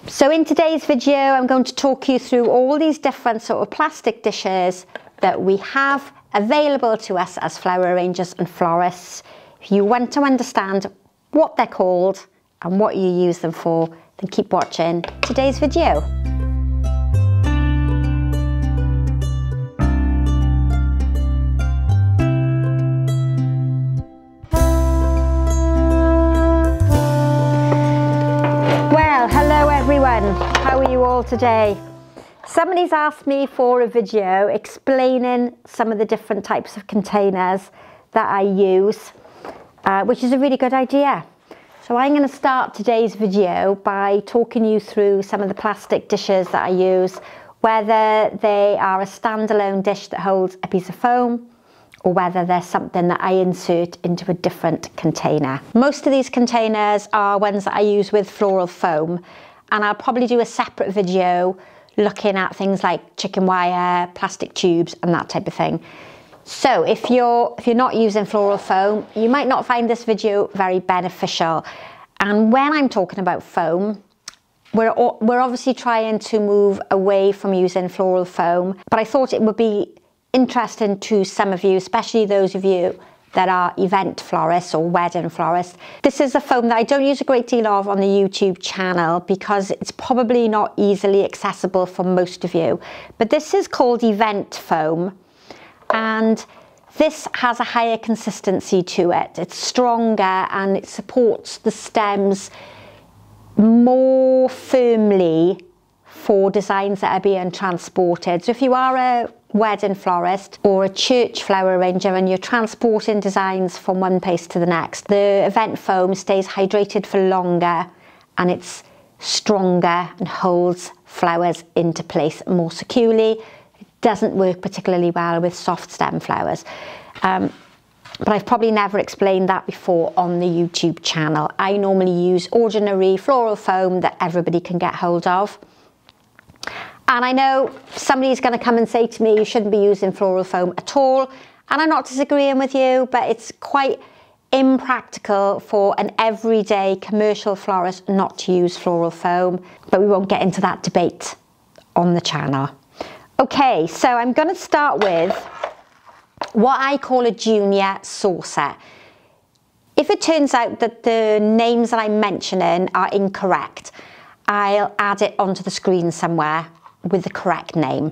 So in today's video, I'm going to talk you through all these different sort of plastic dishes that we have available to us as flower arrangers and florists. If you want to understand what they're called and what you use them for, then keep watching today's video. How are you all today? Somebody's asked me for a video explaining some of the different types of containers that I use, which is a really good idea. So I'm going to start today's video by talking you through some of the plastic dishes that I use, whether they are a standalone dish that holds a piece of foam or whether they're something that I insert into a different container. Most of these containers are ones that I use with floral foam, and I'll probably do a separate video looking at things like chicken wire, plastic tubes and that type of thing. So if you're not using floral foam, you might not find this video very beneficial. And when I'm talking about foam, we're obviously trying to move away from using floral foam, but I thought it would be interesting to some of you, especially those of you that are event florists or wedding florists. This is a foam that I don't use a great deal of on the YouTube channel because it's probably not easily accessible for most of you. But this is called event foam, and this has a higher consistency to it. It's stronger and it supports the stems more firmly for designs that are being transported. So if you are a wedding florist or a church flower arranger and you're transporting designs from one place to the next, the event foam stays hydrated for longer and it's stronger and holds flowers into place more securely. It doesn't work particularly well with soft stem flowers. But I've probably never explained that before on the YouTube channel. I normally use ordinary floral foam that everybody can get hold of. And I know somebody's going to come and say to me, you shouldn't be using floral foam at all. And I'm not disagreeing with you, but it's quite impractical for an everyday commercial florist not to use floral foam. But we won't get into that debate on the channel. Okay, so I'm going to start with what I call a junior saucer. If it turns out that the names that I'm mentioning are incorrect, I'll add it onto the screen somewhere with the correct name.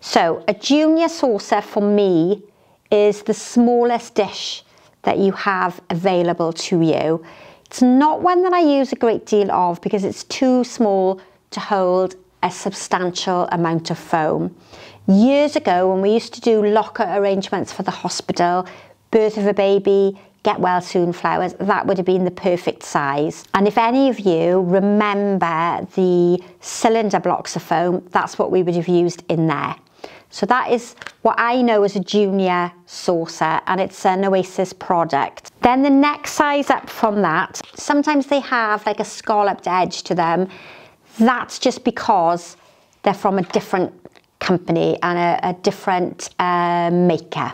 So a junior saucer for me is the smallest dish that you have available to you. It's not one that I use a great deal of because it's too small to hold a substantial amount of foam. Years ago, when we used to do locker arrangements for the hospital, birth of a baby, get well soon flowers, that would have been the perfect size. And if any of you remember the cylinder blocks of foam, that's what we would have used in there. So that is what I know as a junior saucer, and it's an Oasis product. Then the next size up from that, sometimes they have like a scalloped edge to them. That's just because they're from a different company and a different maker,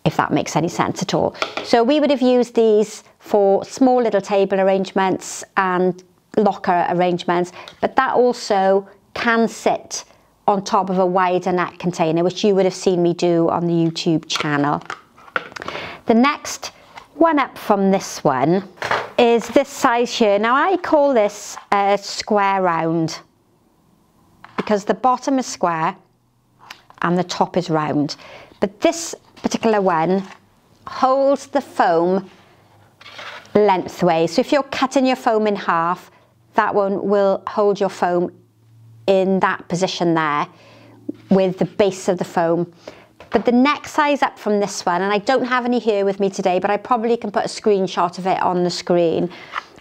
if that makes any sense at all. So we would have used these for small little table arrangements and locker arrangements, but that also can sit on top of a wider neck container, which you would have seen me do on the YouTube channel. The next one up from this one is this size here. Now I call this a square round because the bottom is square and the top is round. But this particular one holds the foam lengthways. So if you're cutting your foam in half, that one will hold your foam in that position there with the base of the foam. But the next size up from this one, and I don't have any here with me today, but I probably can put a screenshot of it on the screen,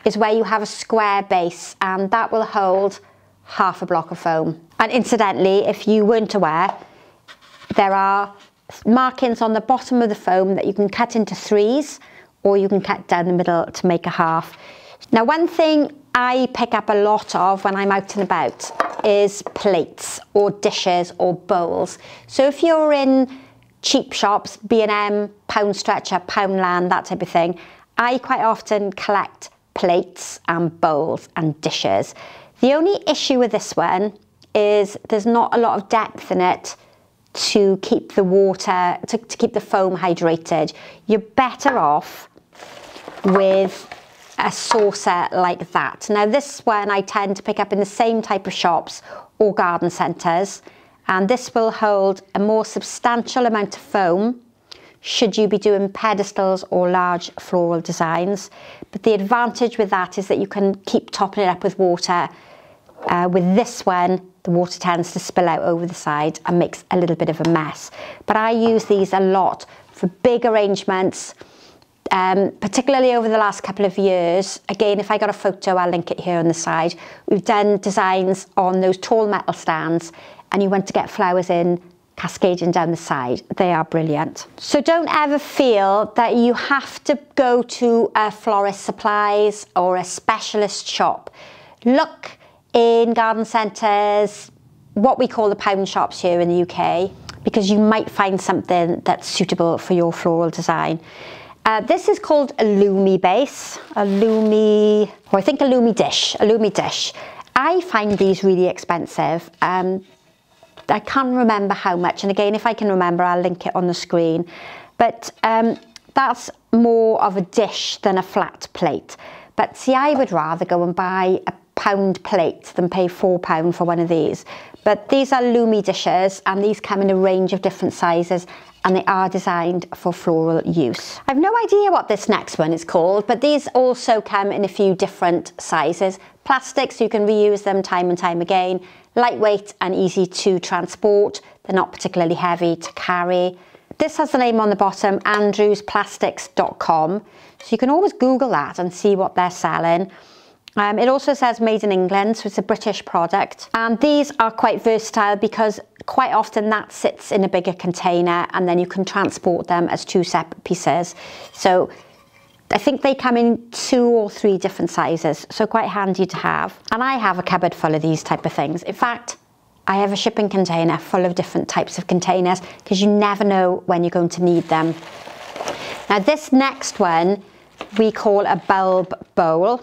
is where you have a square base, and that will hold half a block of foam. And incidentally, if you weren't aware, there are markings on the bottom of the foam that you can cut into threes or you can cut down the middle to make a half. Now, one thing I pick up a lot of when I'm out and about is plates or dishes or bowls. So if you're in cheap shops, B&M, Pound Stretcher, Poundland, that type of thing, I quite often collect plates and bowls and dishes. The only issue with this one is there's not a lot of depth in it to keep the water, to keep the foam hydrated. You're better off with a saucer like that. Now this one I tend to pick up in the same type of shops or garden centres, and this will hold a more substantial amount of foam should you be doing pedestals or large floral designs. But the advantage with that is that you can keep topping it up with water. With this one, the water tends to spill out over the side and makes a little bit of a mess. But I use these a lot for big arrangements, particularly over the last couple of years. Again, if I got a photo, I'll link it here on the side. We've done designs on those tall metal stands, and you want to get flowers in cascading down the side. They are brilliant. So don't ever feel that you have to go to a florist supplies or a specialist shop. Look in garden centres, what we call the pound shops here in the UK, because you might find something that's suitable for your floral design. This is called a lumi base, a lumi dish. I find these really expensive. I can't remember how much, and again, if I can remember, I'll link it on the screen. But that's more of a dish than a flat plate. But see, I would rather go and buy a pound plate than pay £4 for one of these. But these are lumi dishes, and these come in a range of different sizes, and they are designed for floral use. I've no idea what this next one is called, but these also come in a few different sizes. Plastic, so you can reuse them time and time again. Lightweight and easy to transport. They're not particularly heavy to carry. This has the name on the bottom, andrewsplastics.com. So you can always Google that and see what they're selling. It also says made in England, so it's a British product. And these are quite versatile because quite often that sits in a bigger container, and then you can transport them as two separate pieces. So I think they come in 2 or 3 different sizes, so quite handy to have. And I have a cupboard full of these type of things. In fact, I have a shipping container full of different types of containers, because you never know when you're going to need them. Now this next one we call a bulb bowl.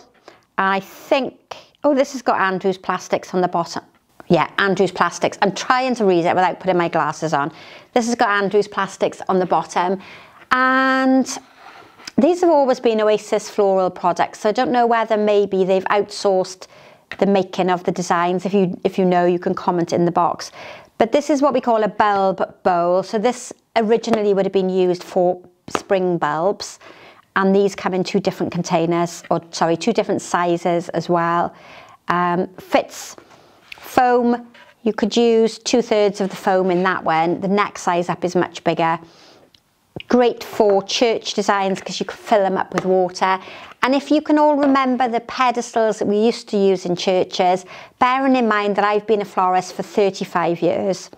I think, oh, this has got Andrew's Plastics on the bottom. Yeah, Andrew's Plastics. I'm trying to read it without putting my glasses on. This has got Andrew's Plastics on the bottom. And these have always been Oasis Floral products. So I don't know whether maybe they've outsourced the making of the designs. If you know, you can comment in the box. But this is what we call a bulb bowl. So this originally would have been used for spring bulbs. And these come in 2 different containers, or sorry, 2 different sizes as well. Fits foam. You could use 2/3 of the foam in that one. The next size up is much bigger. Great for church designs because you can fill them up with water. And if you can all remember the pedestals that we used to use in churches, bearing in mind that I've been a florist for 35 years,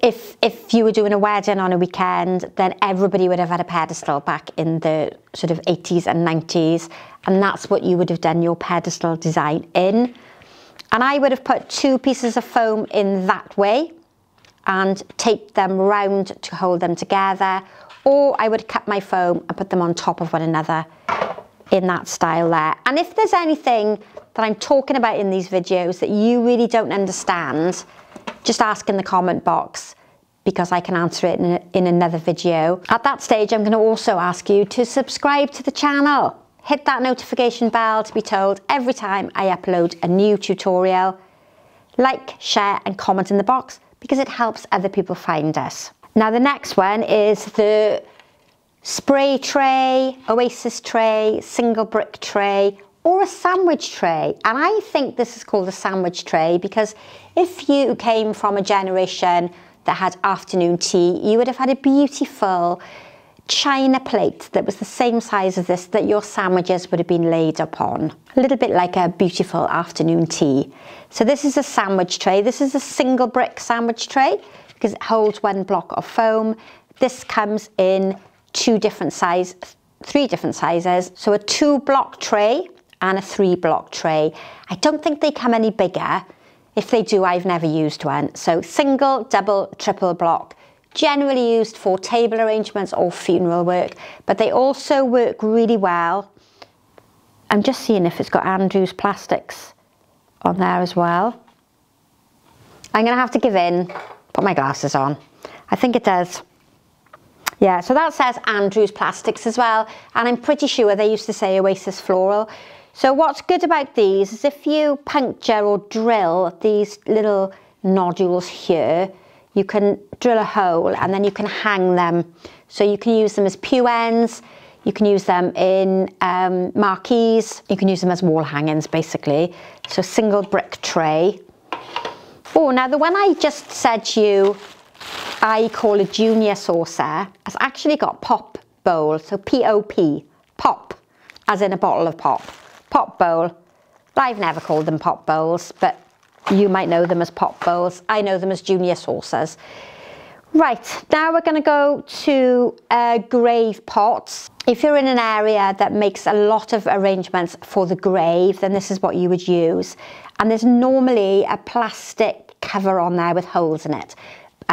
if you were doing a wedding on a weekend, then everybody would have had a pedestal back in the sort of 80s and 90s, and that's what you would have done your pedestal design in. And I would have put 2 pieces of foam in that way and taped them round to hold them together, or I would cut my foam and put them on top of one another in that style there. And if there's anything that I'm talking about in these videos that you really don't understand, just ask in the comment box, because I can answer it in another video. At that stage, I'm going to also ask you to subscribe to the channel. Hit that notification bell to be told every time I upload a new tutorial. Like, share and comment in the box, because it helps other people find us. Now the next one is the spray tray, Oasis tray, single brick tray, or a sandwich tray. And I think this is called a sandwich tray because if you came from a generation that had afternoon tea, you would have had a beautiful china plate that was the same size as this, that your sandwiches would have been laid upon. A little bit like a beautiful afternoon tea. So this is a sandwich tray. This is a single brick sandwich tray because it holds 1 block of foam. This comes in 3 different sizes. So a 2-block tray and a 3-block tray. I don't think they come any bigger. If they do, I've never used one. So single, double, triple block. Generally used for table arrangements or funeral work, but they also work really well. I'm just seeing if it's got Andrew's Plastics on there as well. I'm going to have to give in, put my glasses on. I think it does. Yeah, so that says Andrews Plastics as well, and I'm pretty sure they used to say Oasis Floral. So what's good about these is if you puncture or drill these little nodules here, you can drill a hole and then you can hang them. So you can use them as pew ends, you can use them in marquees, you can use them as wall hangings basically. So single brick tray. Oh, now the one I just said to you, I call a junior saucer, has actually got pop bowl, so P-O-P, pop, as in a bottle of pop. Pop bowl. I've never called them pop bowls, but you might know them as pop bowls. I know them as junior saucers. Right, now we're going to go to grave pots. If you're in an area that makes a lot of arrangements for the grave, then this is what you would use. And there's normally a plastic cover on there with holes in it.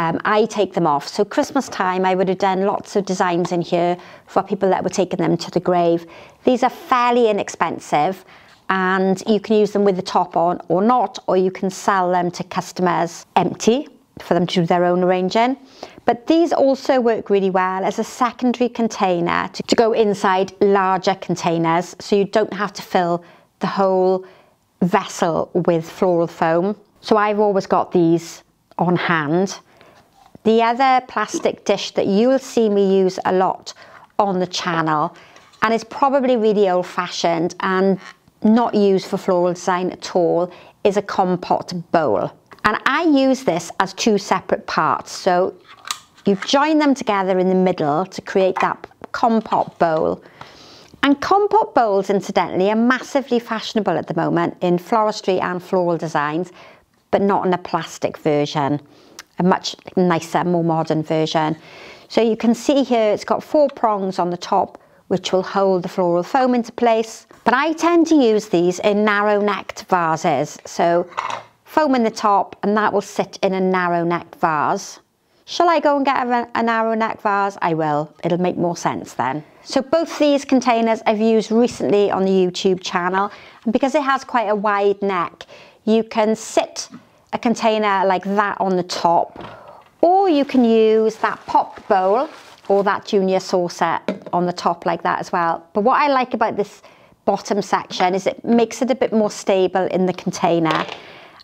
I take them off. So Christmas time, I would have done lots of designs in here for people that were taking them to the grave. These are fairly inexpensive and you can use them with the top on or not, or you can sell them to customers empty for them to do their own arranging. But these also work really well as a secondary container to go inside larger containers, so you don't have to fill the whole vessel with floral foam. So I've always got these on hand. The other plastic dish that you'll see me use a lot on the channel, and it's probably really old-fashioned and not used for floral design at all, is a compote bowl. And I use this as two separate parts. So you join them together in the middle to create that compote bowl. And compote bowls, incidentally, are massively fashionable at the moment in floristry and floral designs, but not in a plastic version. A much nicer, more modern version. So you can see here it's got 4 prongs on the top which will hold the floral foam into place. But I tend to use these in narrow-necked vases. So foam in the top and that will sit in a narrow-necked vase. Shall I go and get a narrow-neck vase? I will. It'll make more sense then. So both these containers I've used recently on the YouTube channel, and because it has quite a wide neck, you can sit a container like that on the top, or you can use that pop bowl or that junior saucer on the top like that as well. But what I like about this bottom section is it makes it a bit more stable in the container,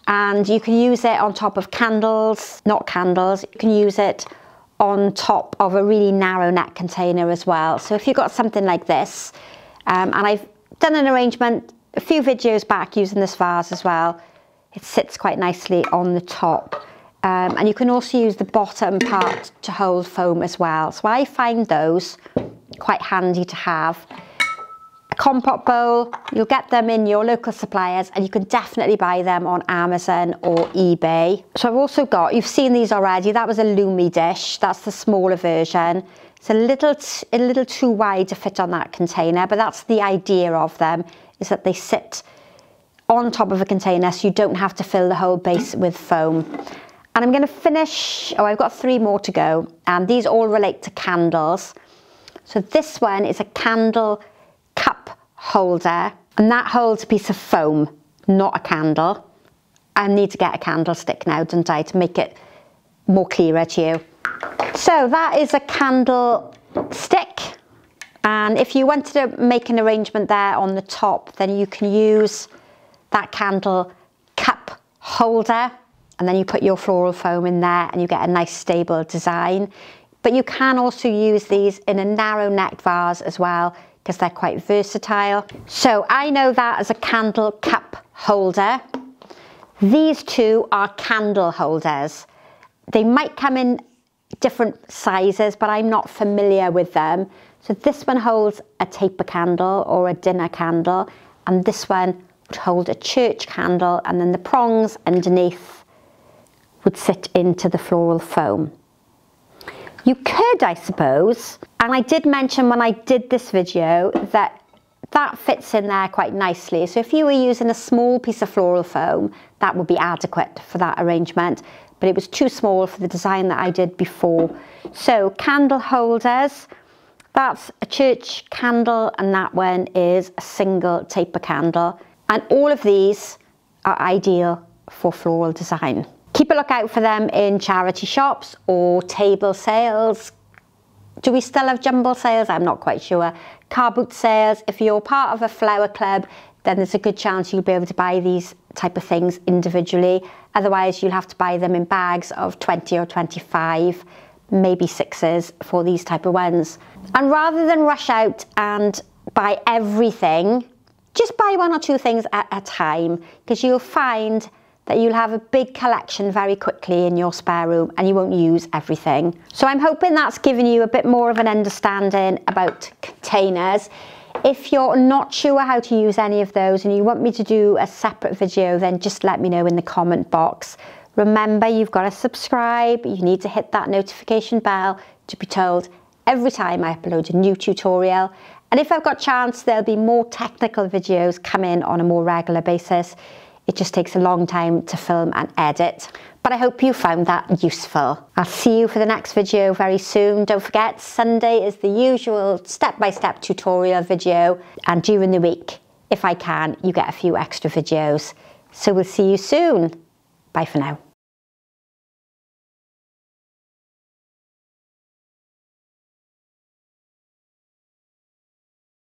and you can use it on top of candles, not candles, you can use it on top of a really narrow neck container as well. So if you've got something like this, and I've done an arrangement a few videos back using this vase as well, it sits quite nicely on the top. And you can also use the bottom part to hold foam as well. So I find those quite handy to have. A compote bowl, you'll get them in your local suppliers, and you can definitely buy them on Amazon or eBay. So I've also got, you've seen these already, that was a Lumi dish, that's the smaller version. It's a little too wide to fit on that container, but that's the idea of them, is that they sit on top of a container so you don't have to fill the whole base with foam. And I'm going to finish, I've got 3 more to go, and these all relate to candles. So this one is a candle cup holder, and that holds a piece of foam, not a candle. I need to get a candlestick now, don't I, to make it more clearer to you. So that is a candle stick, and if you wanted to make an arrangement there on the top, then you can use that candle cup holder, and then you put your floral foam in there and you get a nice stable design. But you can also use these in a narrow necked vase as well, because they're quite versatile. So I know that as a candle cup holder. These two are candle holders. They might come in different sizes, but I'm not familiar with them. So this one holds a taper candle or a dinner candle, and this one would hold a church candle, and then the prongs underneath would sit into the floral foam. You could, I suppose, and I did mention when I did this video that that fits in there quite nicely. So if you were using a small piece of floral foam, that would be adequate for that arrangement, but it was too small for the design that I did before. So candle holders, that's a church candle, and that one is a single taper candle. And all of these are ideal for floral design. Keep a lookout for them in charity shops or table sales. Do we still have jumble sales? I'm not quite sure. Car boot sales. If you're part of a flower club, then there's a good chance you'll be able to buy these type of things individually. Otherwise, you'll have to buy them in bags of 20 or 25, maybe 6s for these type of ones. And rather than rush out and buy everything, just buy 1 or 2 things at a time, because you'll find that you'll have a big collection very quickly in your spare room and you won't use everything. So I'm hoping that's given you a bit more of an understanding about containers. If you're not sure how to use any of those and you want me to do a separate video, then just let me know in the comment box. Remember, you've got to subscribe. You need to hit that notification bell to be told every time I upload a new tutorial. And if I've got chance, there'll be more technical videos coming on a more regular basis. It just takes a long time to film and edit. But I hope you found that useful. I'll see you for the next video very soon. Don't forget, Sunday is the usual step-by-step tutorial video. And during the week, if I can, you get a few extra videos. So we'll see you soon. Bye for now.